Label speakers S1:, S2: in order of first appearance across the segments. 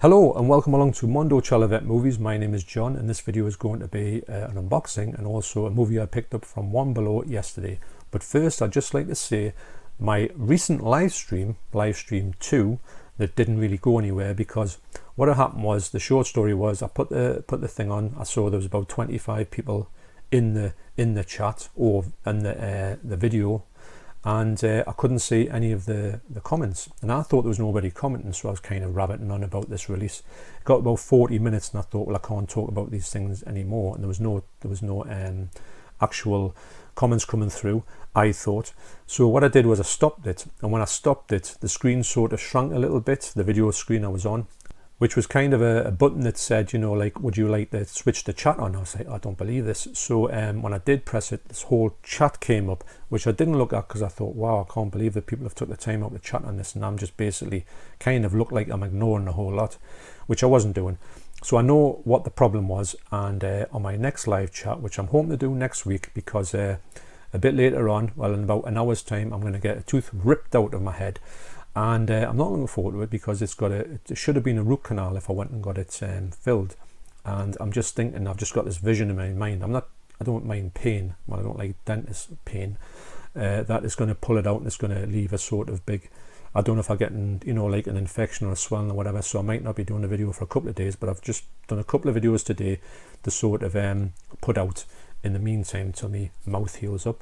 S1: Hello and welcome along to Mondo Chelloveck Movies. My name is John and this video is going to be an unboxing and also a movie I picked up from One Below yesterday. But first I'd just like to say my recent live stream 2, that didn't really go anywhere because what had happened was, the short story was, I put the thing on. I saw there was about 25 people in the chat or in the video, and I couldn't see any of the comments, and I thought there was nobody commenting, so I was kind of rabbiting on about this release. It got about 40 minutes and I thought, well, I can't talk about these things anymore, and there was no actual comments coming through, I thought. So what I did was I stopped it, and when I stopped it, the screen sort of shrunk a little bit, the video screen I was on, which was kind of a button that said, you know, like, would you like to switch the chat on? I was like, I don't believe this. So when I did press it, this whole chat came up, which I didn't look at because I thought, wow, I can't believe that people have took the time out to chat on this, and I'm just basically kind of look like I'm ignoring a whole lot, which I wasn't doing. So I know what the problem was, and on my next live chat, which I'm hoping to do next week, because a bit later on, well, in about an hour's time, I'm going to get a tooth ripped out of my head. And I'm not looking forward to it because it should have been a root canal if I went and got it filled. And I'm just thinking, I've just got this vision in my mind. I don't mind pain. Well, I don't like dentist pain. That is going to pull it out and it's going to leave a sort of big, I don't know if I'm getting, you know, like an infection or a swelling or whatever. So I might not be doing a video for a couple of days, but I've just done a couple of videos today to sort of put out in the meantime till my mouth heals up.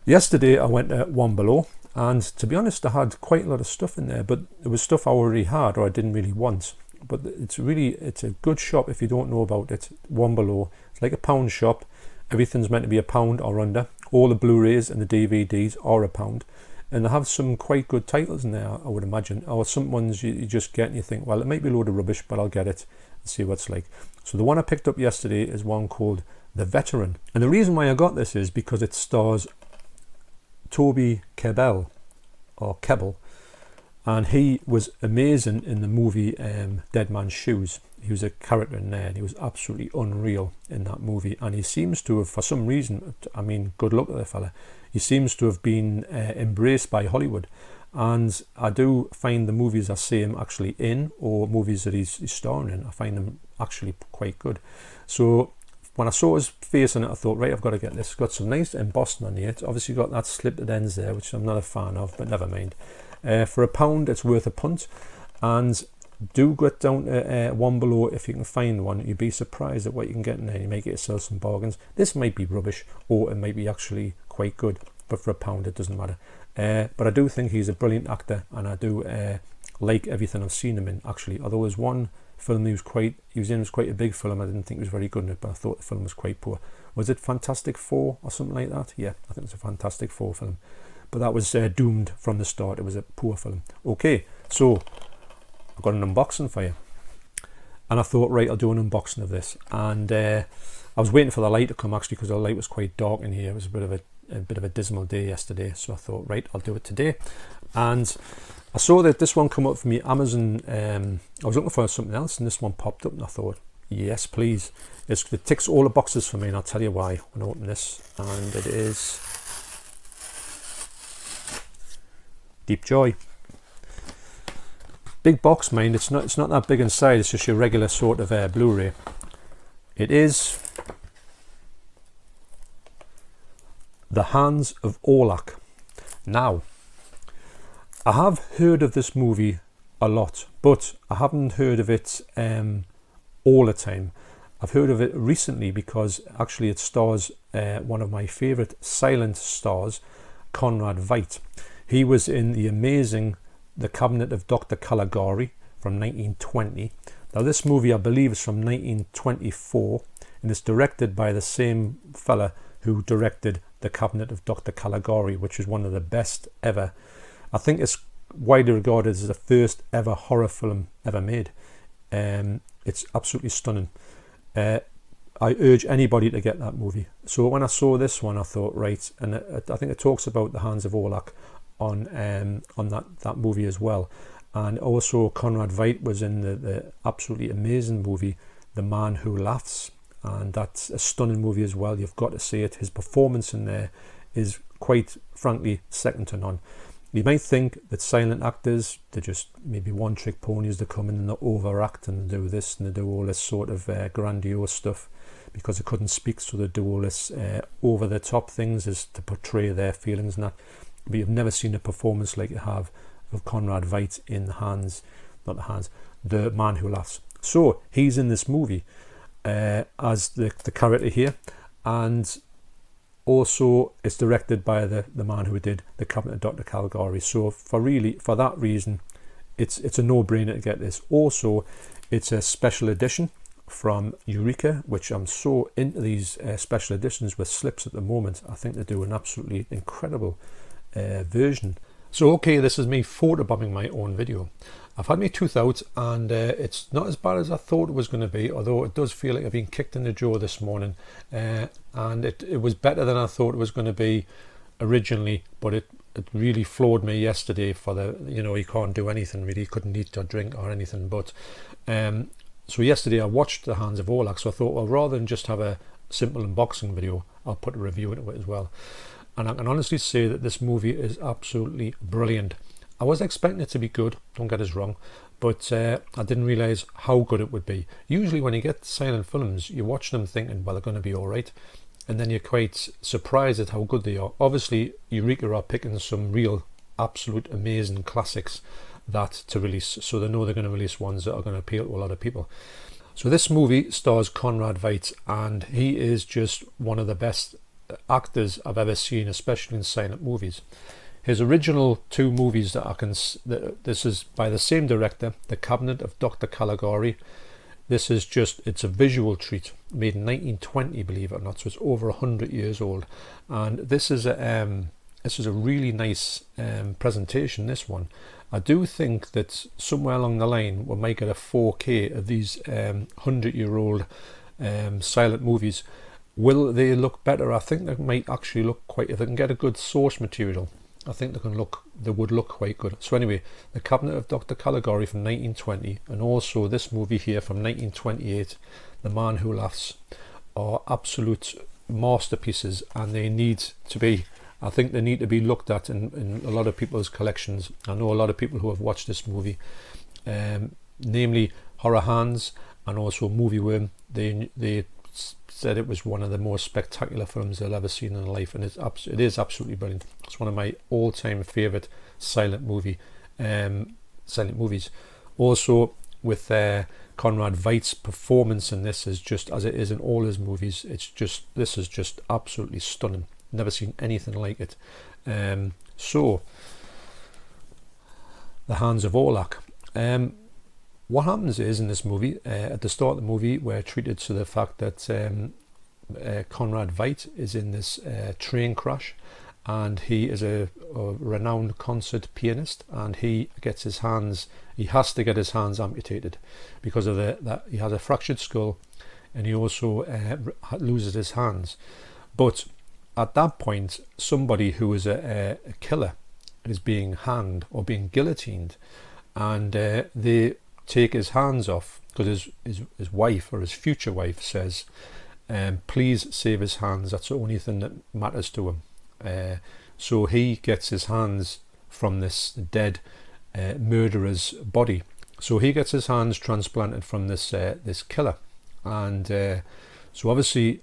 S1: Yesterday I went to One Below. And to be honest, I had quite a lot of stuff in there, but it was stuff I already had or I didn't really want. But it's a good shop if you don't know about it. One Below. It's like a pound shop. Everything's meant to be a pound or under. All the Blu-rays and the DVDs are a pound. And they have some quite good titles in there, I would imagine. Or some ones you just get and you think, well, it might be a load of rubbish, but I'll get it and see what it's like. So the one I picked up yesterday is one called The Veteran. And the reason why I got this is because it stars Toby Kebbell, and he was amazing in the movie Dead Man's Shoes. He was a character in there and he was absolutely unreal in that movie, and he seems to have, for some reason, I mean, good luck to the fella, he seems to have been embraced by Hollywood. And I do find the movies I see him actually in, or movies that he's starring in, I find them actually quite good. So when I saw his face on it, I thought, right, I've got to get this. It's got some nice embossing on it. Obviously got that slipped ends there, which I'm not a fan of, but never mind. For a pound, it's worth a punt. And do get down to One Below if you can find one. You'd be surprised at what you can get in there. You may get yourself some bargains. This might be rubbish, or it might be actually quite good. But for a pound, it doesn't matter. But I do think he's a brilliant actor, and I do like everything I've seen him in, actually. Although there's one film he was in was quite a big film. I didn't think he was very good in it, but I thought the film was quite poor. Was it Fantastic Four or something like that? Yeah, I think it's a Fantastic Four film, but that was doomed from the start. It was a poor film. Okay, so I've got an unboxing for you, and I thought, right, I'll do an unboxing of this. And I was waiting for the light to come, actually, because the light was quite dark in here. It was a bit of a dismal day yesterday, so I thought, right, I'll do it today. And I saw that this one come up for me Amazon. I was looking for something else and this one popped up, and I thought, yes please, it ticks all the boxes for me, and I'll tell you why when I open this. And it is Deep Joy. Big box, mind. It's not that big inside, it's just your regular sort of Blu-ray. It is The Hands of Orlac. Now, I have heard of this movie a lot, but I haven't heard of it all the time. I've heard of it recently because actually it stars one of my favourite silent stars, Conrad Veidt. He was in the amazing The Cabinet of Dr. Caligari from 1920. Now this movie, I believe, is from 1924, and it's directed by the same fella who directed The Cabinet of Dr. Caligari, which is one of the best ever. I think it's widely regarded as the first ever horror film ever made. It's absolutely stunning. I urge anybody to get that movie. So when I saw this one, I thought, right, and I think it talks about The Hands of Orlac on that movie as well. And also Conrad Veidt was in the absolutely amazing movie The Man Who Laughs, and that's a stunning movie as well. You've got to see it. His performance in there is quite frankly second to none. You might think that silent actors, they're just maybe one-trick ponies. They come in and they overact and they do this and they do all this sort of grandiose stuff because they couldn't speak, so they do all this over-the-top things as to portray their feelings and that. But you've never seen a performance like you have of Conrad Veidt in The Man Who Laughs. So he's in this movie as the character here, and also it's directed by the man who did The Cabinet of Dr. Caligari. So for that reason, it's a no-brainer to get this. Also, it's a special edition from Eureka, which I'm so into these special editions with slips at the moment. I think they do an absolutely incredible version. So okay, this is me photobombing my own video. I've had my tooth out and it's not as bad as I thought it was going to be, although it does feel like I've been kicked in the jaw this morning, and it was better than I thought it was going to be originally, but it really floored me yesterday for you can't do anything really, couldn't eat or drink or anything. But so yesterday I watched The Hands of Orlac, so I thought, well, rather than just have a simple unboxing video, I'll put a review into it as well. And I can honestly say that this movie is absolutely brilliant. I was expecting it to be good, don't get us wrong, but I didn't realise how good it would be. Usually when you get silent films, you watch them thinking, well, they're going to be alright, and then you're quite surprised at how good they are. Obviously, Eureka are picking some real, absolute, amazing classics to release, so they know they're going to release ones that are going to appeal to a lot of people. So this movie stars Conrad Veidt, and he is just one of the best actors I've ever seen, especially in silent movies. His original two movies this is by the same director, The Cabinet of Dr. Caligari. It's a visual treat, made in 1920, believe it or not, so it's over 100 years old. And this is a really nice presentation, this one. I do think that somewhere along the line we might get a 4K of these 100-year-old silent movies. Will they look better? I think they might actually look quite, if they can get a good source material, I think they would look quite good. So anyway, The Cabinet of Dr. Caligari from 1920, and also this movie here from 1928, The Man Who Laughs, are absolute masterpieces, and they need to be looked at in a lot of people's collections. I know a lot of people who have watched this movie, namely Horror Hands and also Movie Worm. They said it was one of the most spectacular films they'll ever seen in their life, and it is absolutely brilliant. It's one of my all-time favourite silent movies. Also, with Conrad Veidt's performance in this is just as it is in all his movies. This is just absolutely stunning. Never seen anything like it. So, The Hands of Orlac. What happens is in this movie, at the start of the movie, we're treated to the fact that Conrad Veidt is in this train crash, and he is a renowned concert pianist, and he has to get his hands amputated because of that he has a fractured skull, and he also loses his hands. But at that point, somebody who is a killer is being hanged or being guillotined, and they take his hands off because his wife or his future wife says, please save his hands, that's the only thing that matters to him. So he gets his hands from this dead murderer's body. So he gets his hands transplanted from this killer, and so obviously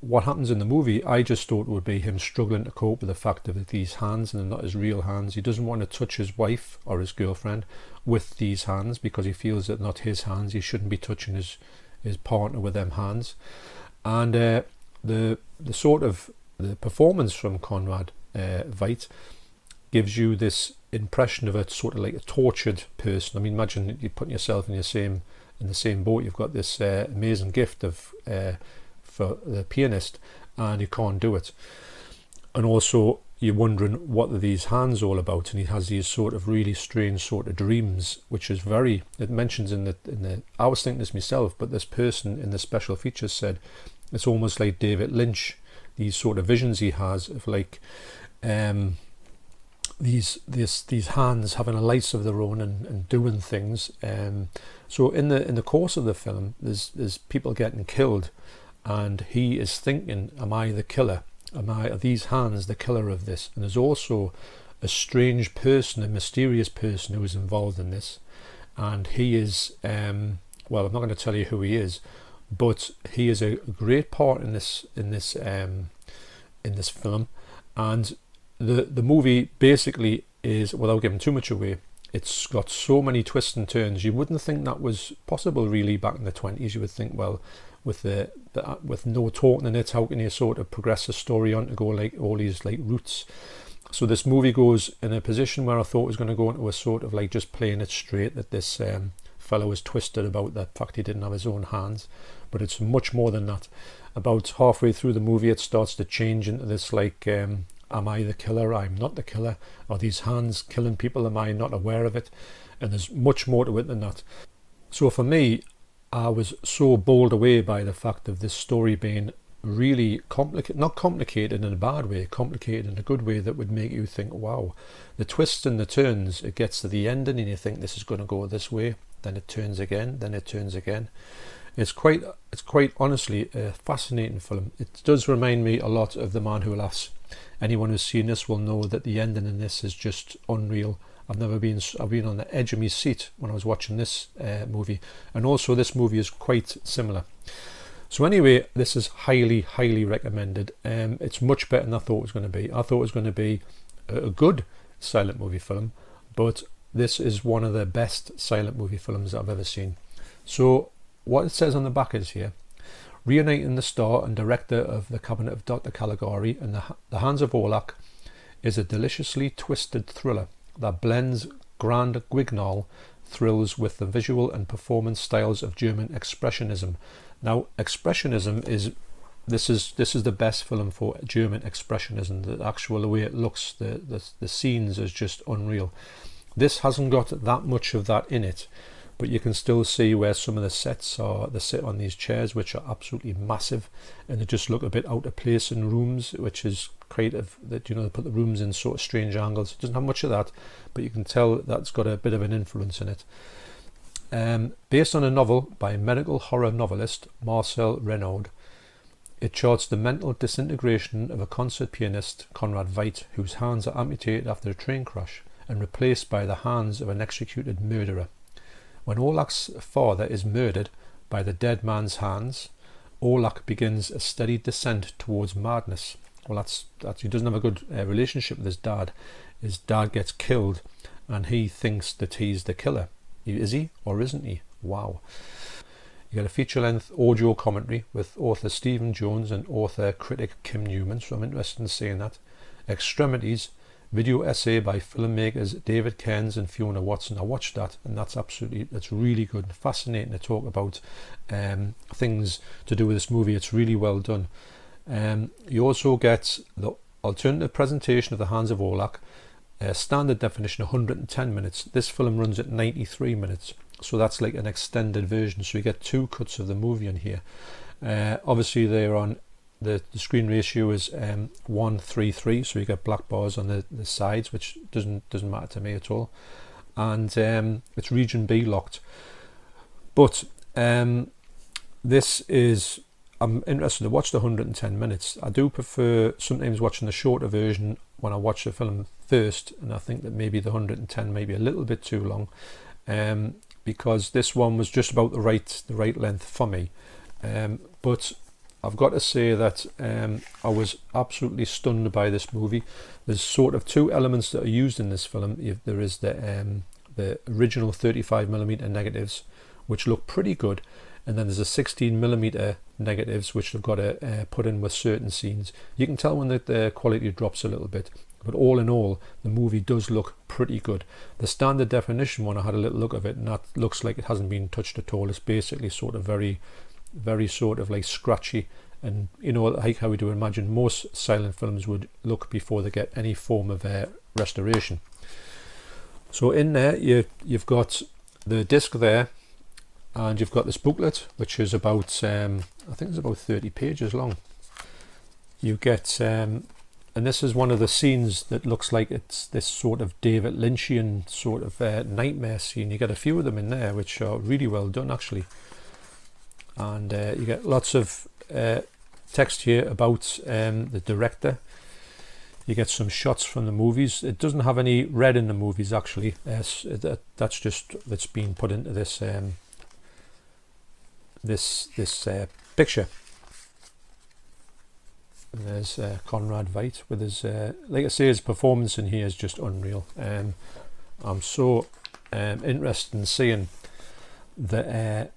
S1: what happens in the movie, I just thought would be him struggling to cope with the fact of these hands and they're not his real hands. He doesn't want to touch his wife or his girlfriend with these hands because he feels that not his hands. He shouldn't be touching his partner with them hands. And the performance from Conrad Veidt gives you this impression of a sort of like a tortured person. I mean, imagine you putting yourself in the same boat. You've got this amazing gift of for the pianist, and you can't do it. And also, you're wondering what are these hands all about, and he has these sort of really strange sort of dreams, which is it mentions in the I was thinking this myself, but this person in the special features said it's almost like David Lynch, these sort of visions he has of like these hands having a life of their own and doing things. So in the course of the film, there's people getting killed, and he is thinking, am I the killer? Are these hands the killer of this? And there's also a strange person, a mysterious person who is involved in this, and he is well, I'm not going to tell you who he is, but he is a great part in this film. And the movie basically is, without giving too much away, it's got so many twists and turns. You wouldn't think that was possible really back in the 20s. You would think, well, with with no talking in it, how can you sort of progress a story on to go like all these like routes? So this movie goes in a position where I thought it was going to go into a sort of like just playing it straight, that this fellow was twisted about the fact he didn't have his own hands, but it's much more than that. About halfway through the movie, it starts to change into this like, am I the killer? I'm not the killer. Are these hands killing people? Am I not aware of it? And there's much more to it than that. So for me, I was so bowled away by the fact of this story being really complicated, not complicated in a bad way, complicated in a good way that would make you think, wow, the twists and the turns, it gets to the ending and you think this is going to go this way, then it turns again, then it turns again. It's quite honestly a fascinating film. It does remind me a lot of The Man Who Laughs. Anyone who's seen this will know that the ending in this is just unreal. I've been on the edge of my seat when I was watching this movie, and also this movie is quite similar. So anyway, this is highly recommended. It's much better than I thought it was going to be. I thought it was going to be a good silent movie film, but this is one of the best silent movie films I've ever seen. So what it says on the back is here: reuniting the star and director of The Cabinet of Dr. Caligari and The Hands of Orlac is a deliciously twisted thriller that blends grand guignol thrills with the visual and performance styles of German expressionism. Now, expressionism is the best film for German expressionism. The actual way it looks, the scenes is just unreal. This hasn't got that much of that in it, but you can still see where some of the sets are. They sit on these chairs, which are absolutely massive, and they just look a bit out of place in rooms, which is creative. That, you know, they put the rooms in sort of strange angles. It doesn't have much of that, but you can tell that's got a bit of an influence in it. Based on a novel by medical horror novelist Marcel Renaud, it charts the mental disintegration of a concert pianist, Conrad Veidt, whose hands are amputated after a train crash and replaced by the hands of an executed murderer. When Orlac's father is murdered by the dead man's hands, Orlac begins a steady descent towards madness. Well, that's he doesn't have a good relationship with his dad. His dad gets killed, and he thinks that he's the killer. Is he or isn't he? Wow. You get a feature-length audio commentary with author Stephen Jones and author critic Kim Newman, so I'm interested in seeing that. Extremities, video essay by filmmakers David Cairns and Fiona Watson. I watched that, and that's really good and fascinating to talk about things to do with this movie. It's really well done. You also get the alternative presentation of The Hands of Orlac, standard definition 110 minutes. This film runs at 93 minutes, so that's like an extended version, so you get two cuts of the movie in here. Obviously they're on the screen ratio is 1:3:3, so you get black bars on the sides, which doesn't matter to me at all, and it's region B locked. But this is, I'm interested to watch the 110 minutes. I do prefer sometimes watching the shorter version when I watch the film first, and I think that maybe the 110 may be a little bit too long, because this one was just about the right length for me. But I've got to say that I was absolutely stunned by this movie. There's sort of two elements that are used in this film. There is the original 35mm negatives, which look pretty good, and then there's a 16mm negatives which they've got to put in with certain scenes. You can tell when the quality drops a little bit, but all in all, the movie does look pretty good. The standard definition one, I had a little look of it, and that looks like it hasn't been touched at all. It's basically sort of very sort of like scratchy, and you know, like how we do imagine most silent films would look before they get any form of restoration. So in there you've got the disc there, and you've got this booklet, which is about I think it's about 30 pages long. You get and this is one of the scenes that looks like it's this sort of David Lynchian sort of nightmare scene. You get a few of them in there which are really well done actually, and you get lots of text here about the director. You get some shots from the movies. It doesn't have any red in the movies actually. That's just that's been put into this this picture. And there's Conrad Veidt with his, like I say, his performance in here is just unreal. I'm so interested in seeing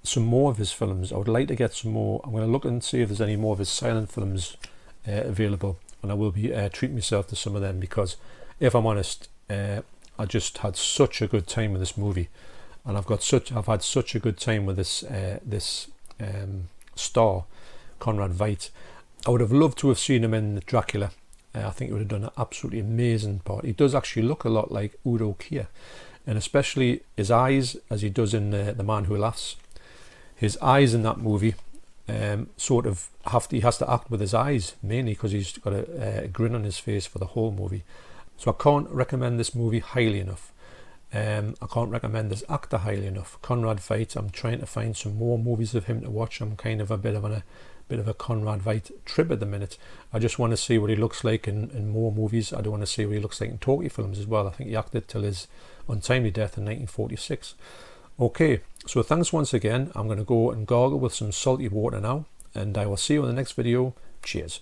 S1: some more of his films. I would like to get some more. I'm going to look and see if there's any more of his silent films available, and I will be treating myself to some of them, because if I'm honest, I just had such a good time with this movie, and I've had such a good time with this star, Conrad Veidt. I would have loved to have seen him in Dracula. I think he would have done an absolutely amazing part. He does actually look a lot like Udo Kier, and especially his eyes, as he does in The Man Who Laughs. His eyes in that movie he has to act with his eyes, mainly because he's got a grin on his face for the whole movie. So I can't recommend this movie highly enough. I can't recommend this actor highly enough. Conrad Veidt, I'm trying to find some more movies of him to watch. I'm kind of a bit of a Conrad Veidt trip at the minute. I just want to see what he looks like in more movies. I do want to see what he looks like in talkie films as well. I think he acted till his untimely death in 1946. Okay, so thanks once again. I'm going to go and gargle with some salty water now, and I will see you in the next video. Cheers.